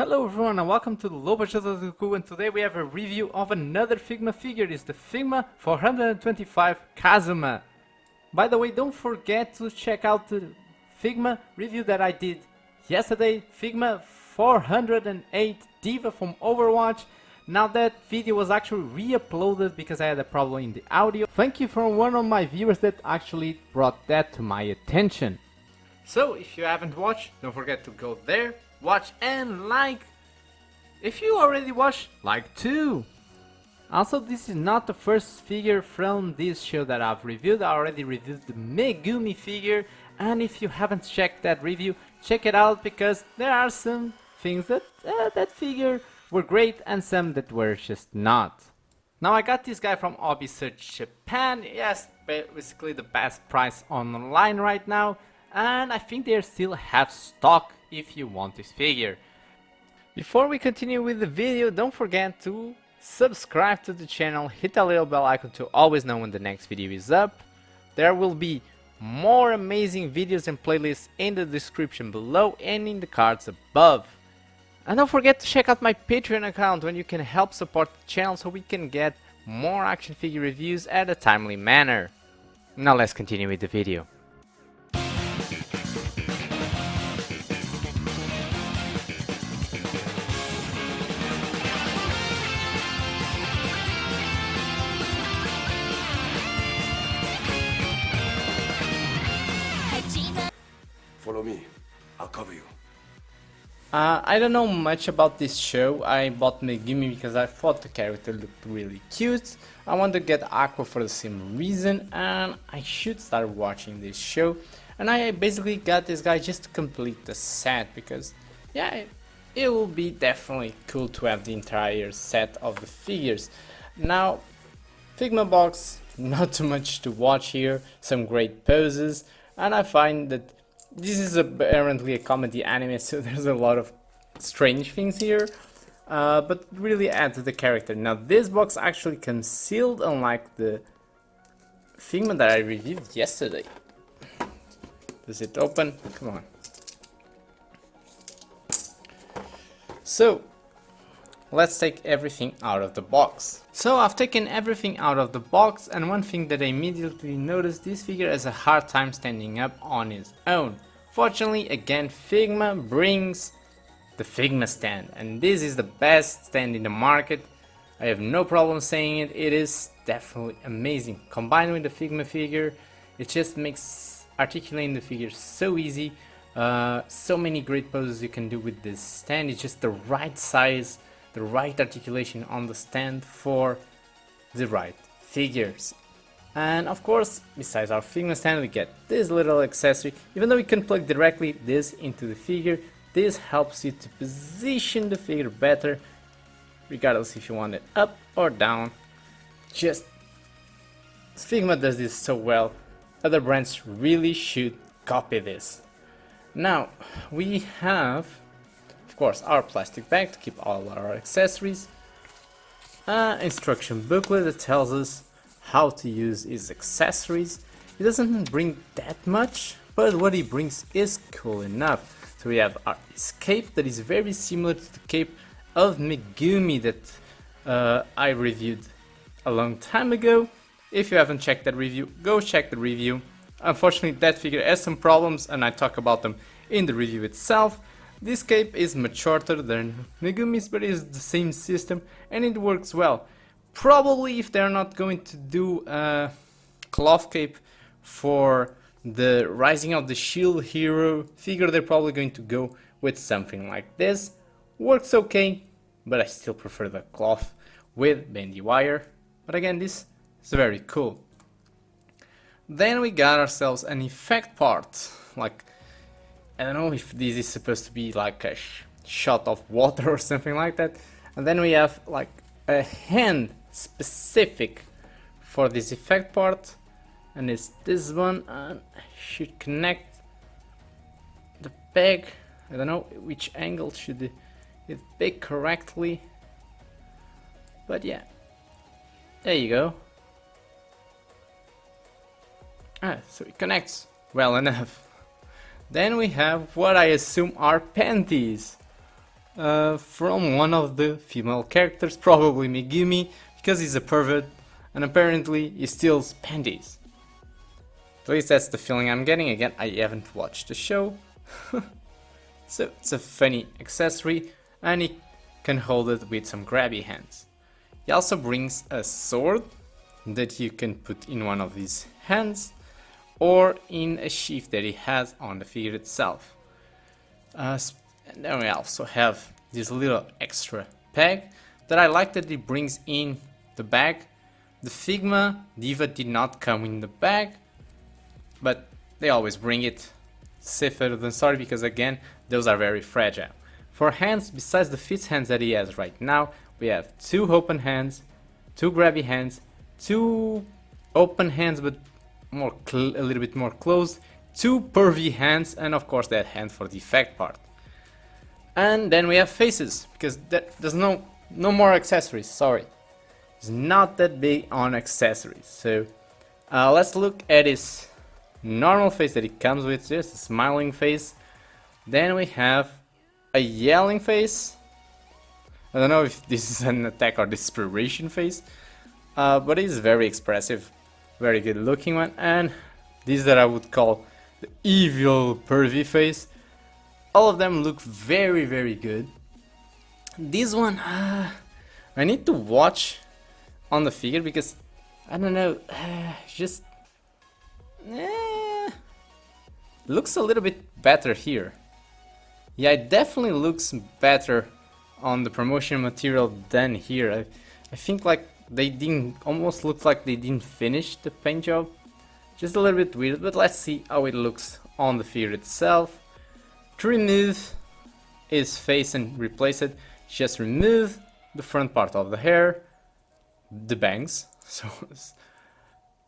Hello everyone and welcome to the low budget Otaku, and today we have a review of another Figma figure. It's the Figma 425 Kazuma. By the way, don't forget to check out the Figma review that I did yesterday, Figma 408 Diva from Overwatch. Now that video was actually re-uploaded because I had a problem in the audio. Thank you for one of my viewers that actually brought that to my attention. So if you haven't watched, don't forget to go there, watch and like. If you already watched, like too. Also, this is not the first figure from this show that I've reviewed. I already reviewed the Megumi figure, and if you haven't checked that review, check it out because there are some things that that figure were great and some that were just not. Now I got this guy from Hobby Search Japan. Yes, basically the best price online right now, and I think they still have stock if you want this figure. Before we continue with the video, don't forget to subscribe to the channel, hit the little bell icon to always know when the next video is up. There will be more amazing videos and playlists in the description below and in the cards above. And don't forget to check out my Patreon account when you can help support the channel so we can get more action figure reviews at a timely manner. Now let's continue with the video. Follow me. I'll cover you. I don't know much about this show. I bought Megumi because I thought the character looked really cute. I want to get Aqua for the same reason, and I should start watching this show. And I basically got this guy just to complete the set because, yeah, it will be definitely cool to have the entire set of the figures. Now, Figma box, not too much to watch here, some great poses, and I find that this is apparently a comedy anime, so there's a lot of strange things here, but really add to the character. Now this box actually comes sealed, unlike the Figma that I reviewed yesterday. Does it open? Come on. So let's take everything out of the box. So I've taken everything out of the box, and one thing that I immediately noticed, this figure has a hard time standing up on its own. Fortunately, again, Figma brings the Figma Stand, and this is the best stand in the market. I have no problem saying it. It is definitely amazing. Combined with the Figma figure, it just makes articulating the figure so easy. So many great poses you can do with this stand. It's just the right size, the right articulation on the stand for the right figures. And of course, besides our Figma stand, we get this little accessory. Even though we can plug directly this into the figure, this helps you to position the figure better, regardless if you want it up or down. Just Figma does this so well. Other brands really should copy this. Now we have, of course, our plastic bag to keep all our accessories, instruction booklet that tells us how to use his accessories. He doesn't bring that much, but what he brings is cool enough. So we have his cape that is very similar to the cape of Megumi that I reviewed a long time ago. If you haven't checked that review, go check the review. Unfortunately, that figure has some problems, and I talk about them in the review itself. This cape is much shorter than Megumi's, but it is the same system and it works well. Probably if they're not going to do a cloth cape for the Rising of the Shield hero figure, they're probably going to go with something like this. Works okay, but I still prefer the cloth with bendy wire. But again, this is very cool. Then we got ourselves an effect part. Like, I don't know if this is supposed to be like a shot of water or something like that. And then we have like a hand specific for this effect part, and it's this one, and should connect the peg. I don't know which angle should it be correctly, but yeah, there you go. So it connects well enough. Then we have what I assume are panties. from one of the female characters, probably Megumi, because he's a pervert and apparently he steals panties. At least that's the feeling I'm getting. Again, I haven't watched the show. So it's a funny accessory and he can hold it with some grabby hands. He also brings a sword that you can put in one of his hands or in a sheath that he has on the figure itself. And then we also have this little extra bag that I like that he brings in the bag. The Figma Diva did not come in the bag, but they always bring it. Safer than sorry, because again, those are very fragile. For hands, besides the fist hands that he has right now, we have 2 open hands, 2 grabby hands, 2 open hands but a little bit more closed, 2 pervy hands, and of course that hand for the effect part. And then we have faces, because there's no more accessories, sorry. It's not that big on accessories. So let's look at his normal face that it comes with, just a smiling face. Then we have a yelling face. I don't know if this is an attack or desperation face, but it is very expressive, very good looking one. And this that I would call the evil pervy face. All of them look very, very good. This one, I need to watch on the figure because I don't know, just looks a little bit better here. Yeah, it definitely looks better on the promotion material than here. I think like they didn't, almost looks like they didn't finish the paint job. Just a little bit weird, but let's see how it looks on the figure itself. To remove his face and replace it, just remove the front part of the hair, the bangs, so,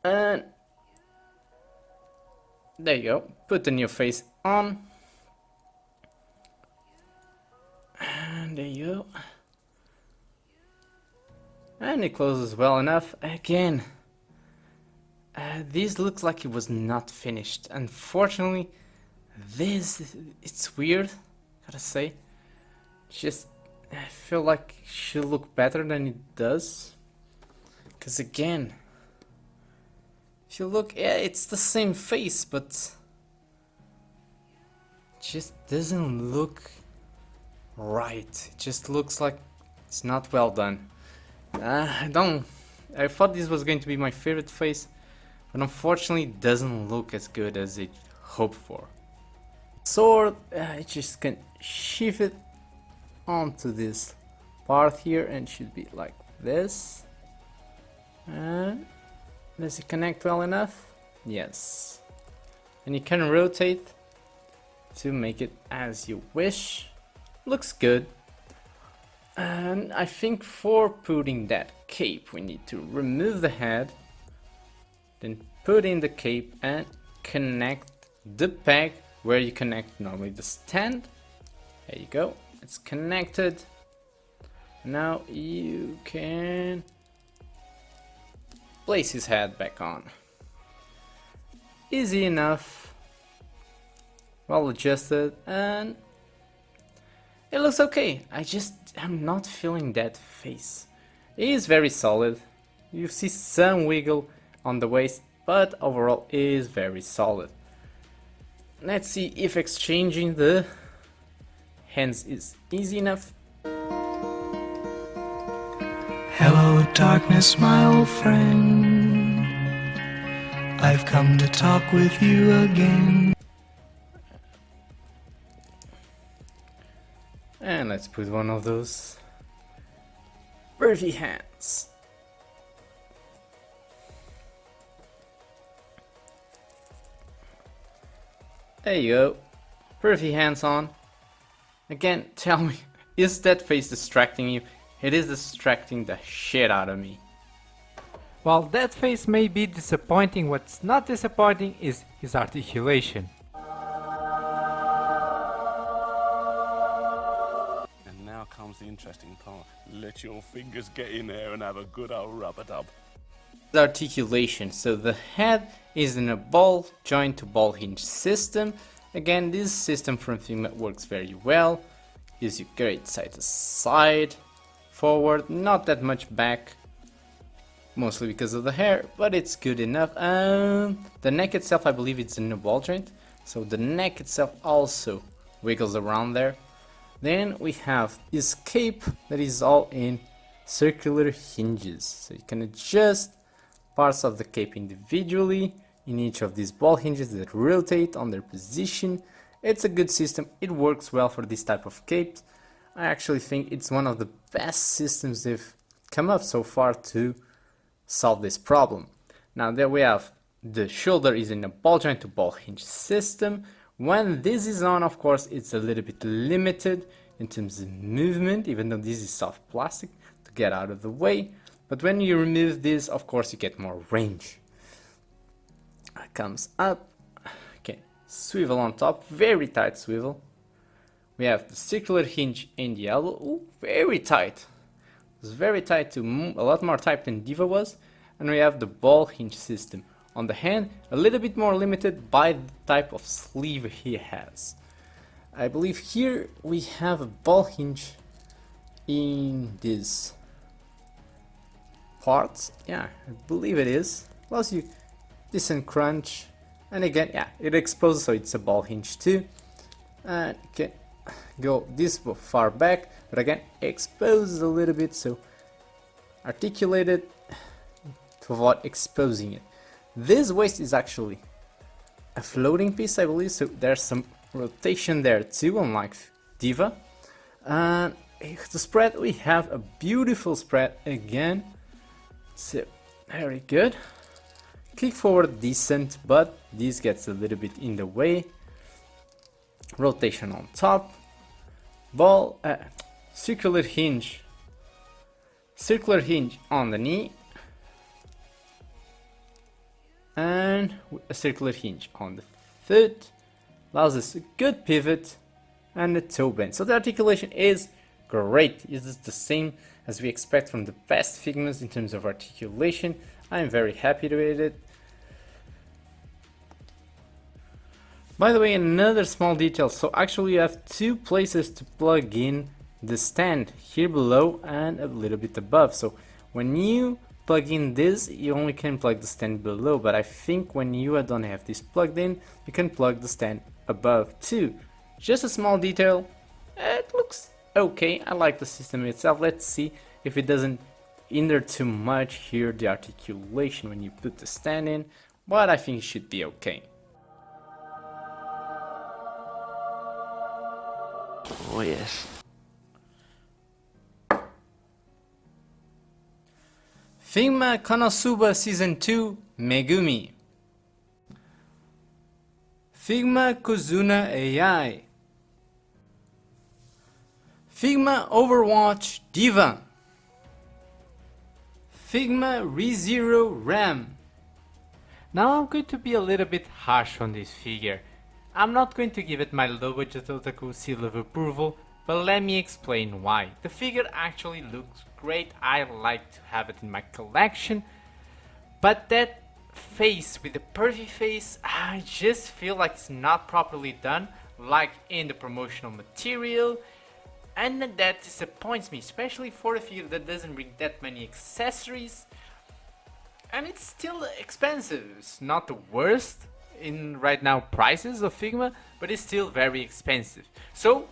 and there you go. Put the new face on, and there you go. And it closes well enough. Again, this looks like it was not finished. Unfortunately, it's weird, gotta say. Just, I feel like it should look better than it does. Because again, if you look, yeah, it's the same face, but it just doesn't look right. It just looks like it's not well done. I thought this was going to be my favorite face, but unfortunately it doesn't look as good as it hoped for. Sword, I just can shift it onto this part here and it should be like this. And does it connect well enough? Yes. And you can rotate to make it as you wish. Looks good. And I think for putting that cape we need to remove the head, then put in the cape and connect the peg where you connect normally the stand. There you go, it's connected. Now you can place his head back on. Easy enough, well adjusted, and it looks okay. I'm not feeling that face. It is very solid. You see some wiggle on the waist, but overall it is very solid. Let's see if exchanging the hands is easy enough. Hello darkness, my old friend. I've come to talk with you again. And let's put one of those pervy hands. There you go. Pervy hands on. Again, tell me, is that face distracting you? It is distracting the shit out of me. While that face may be disappointing, what's not disappointing is his articulation. And now comes the interesting part. Let your fingers get in there and have a good old rub-a-dub. Articulation, so the head is in a ball joint to ball hinge system. Again, this system from Figma works very well. is you carry it side to side, forward, not that much back, mostly because of the hair, but it's good enough. The neck itself, I believe it's in a ball joint, so the neck itself also wiggles around there. Then we have this cape that is all in circular hinges, so you can adjust parts of the cape individually in each of these ball hinges that rotate on their position. It's a good system, it works well for this type of capes. I actually think it's one of the best systems they've come up so far to solve this problem. Now there we have the shoulder is in a ball joint to ball hinge system. When this is on, of course, it's a little bit limited in terms of movement, even though this is soft plastic to get out of the way. But when you remove this, of course, you get more range. It comes up, okay, swivel on top, very tight swivel. We have the circular hinge in the elbow. Ooh, very tight. It's very tight, to a lot more tight than Diva was. And we have the ball hinge system on the hand, a little bit more limited by the type of sleeve he has. I believe here we have a ball hinge in this part. Yeah, I believe it is. Allows you decent crunch, and again, yeah, it exposes, so it's a ball hinge too. And you can go this far back, but again, exposes a little bit, so articulate it to avoid exposing it. This waist is actually a floating piece, I believe, so there's some rotation there too, unlike Diva. And the spread, we have a beautiful spread again, so very good. Kick forward decent, but this gets a little bit in the way. Rotation on top, ball, circular hinge on the knee, and a circular hinge on the foot. Allows us a good pivot and a toe bend. So the articulation is great. It is the same as we expect from the best Figmas in terms of articulation. I'm very happy with it. By the way, another small detail. So actually you have two places to plug in the stand, here below and a little bit above. So when you plug in this, you only can plug the stand below, but I think when you don't have this plugged in, you can plug the stand above too. Just a small detail. It looks okay. I like the system itself. Let's see if it doesn't hinder too much here the articulation when you put the stand in, but I think it should be okay. Oh yes. Figma Konosuba Season 2 Megumi. Figma Kazuma AI. Figma Overwatch Diva. Figma ReZero RAM. Now I'm going to be a little bit harsh on this figure. I'm not going to give it my low budget otaku seal of approval, but let me explain why. The figure actually looks great, I like to have it in my collection, but that face with the pervy face, I just feel like it's not properly done, like in the promotional material, and that disappoints me, especially for a figure that doesn't bring that many accessories, and it's still expensive. It's not the worst in right now prices of Figma, but it's still very expensive. So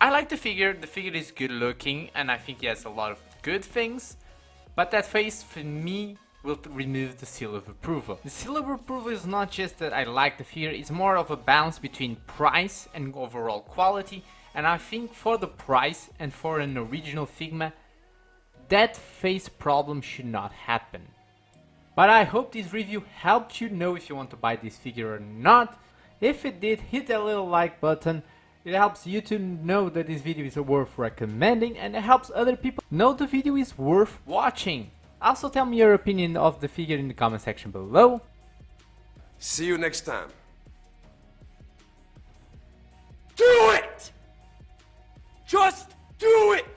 I like the figure is good looking, and I think he has a lot of good things, but that face for me will remove the seal of approval. The seal of approval is not just that I like the figure, it's more of a balance between price and overall quality, and I think for the price and for an original Figma, that face problem should not happen. But I hope this review helped you know if you want to buy this figure or not. If it did, hit that little like button. It helps you to know that this video is worth recommending, and it helps other people know the video is worth watching. Also tell me your opinion of the figure in the comment section below. See you next time. Do it! Just do it!